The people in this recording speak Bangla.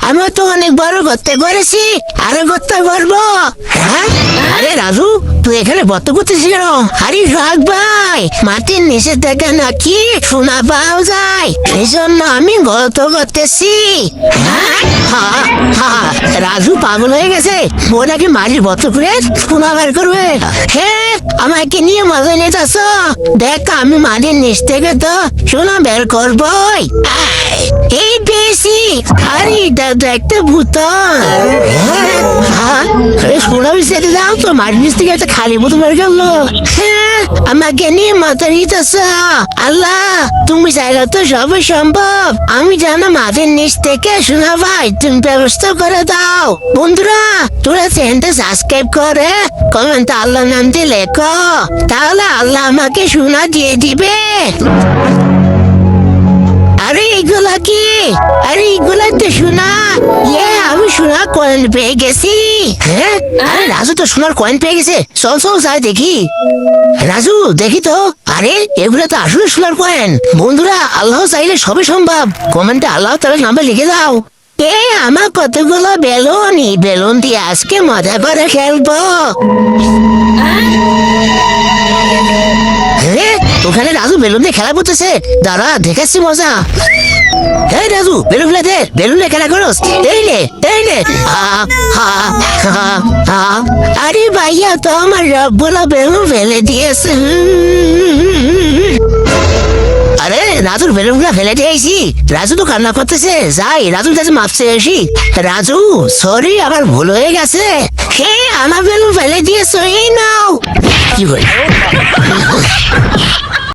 আমি তো অনেক বড় গর্তে করেছি, আরো গর্তে করবো। হ্যাঁ, আরে রাজু, তুই এখানে গর্ত করতেছিস কেন? আরে রাগ ভাই, মাটির নিচে থেকে নাকি সোনা পাওয়া যায়, এই জন্য আমি গর্ত করতেছি। রাজু পাগল হয়ে গেছে, ও নাকি মাটির গর্ত করে সোনা বের করবে। হ্যাঁ, আমাকে নিয়ে মজা নিতেছ? দেখ, আমি মাটির নিচ থেকে তো সোনা বের করবই। এই পেয়েছি। আরে দাদা, একটা ভূতন। সোনা বিছাতে দাও তো, মাটির নিচ থেকে একটা খালি বোতল বের করলো। হ্যাঁ, আমাকে নিয়ে মাথা নিতেছ? আল্লাহ, তুমি চাইলে তো সবই সম্ভব। আমি জানো মাটির নিচ থেকে সোনা ভাই, তুমি ব্যবস্থা করে দাও। বন্ধুরা, তোরা চ্যানেলটা সাবস্ক্রাইব করে কমেন্টে আল্লাহ নামটি লেখো, তাহলে আল্লাহ আমাকে সোনা দিয়ে দিবে। আরে এগুলা কি? আরে এগুলা তো সোনা। আমি সোনার কয়েন পেয়ে গেছি। হ্যাঁ, আরে রাজু তো সোনার কয়েন পেয়ে গেছে। চল চল যাই দেখি। রাজু, দেখি তো। আরে এগুলো তো আসলে সোনার কয়েন। বন্ধুরা, আল্লাহ চাইলে সবই সম্ভব। কমেন্টে আল্লাহ তাআলার নামে লিখে দাও। আমার কতগুলো বেলুন, এই বেলুন দিয়ে আজকে মজা করে খেলবো। ওখানে রাজু বেলুন দিয়ে খেলা করতেছে, দাঁড়া দেখাচ্ছি মজা। এই রাজু, বেলুন ফেলে দে, বেলুন দিয়ে খেলা করস। এই নে, এই নে। আরে ভাইয়া, তো আমার রব্বুলা বেলুন ফেলে দিয়েছে। আরে রাজুর বেলুনগুলা ফেলে দিয়েছি। রাজু তো কান্না করতেছে, যাই রাজুর কাছে মাপ চেয়ে আসি। রাজু, সরি, আমার ভুল হয়ে গেছে। আমার বেলুন ফেলে দিয়েছো, এই নাও। কি বল?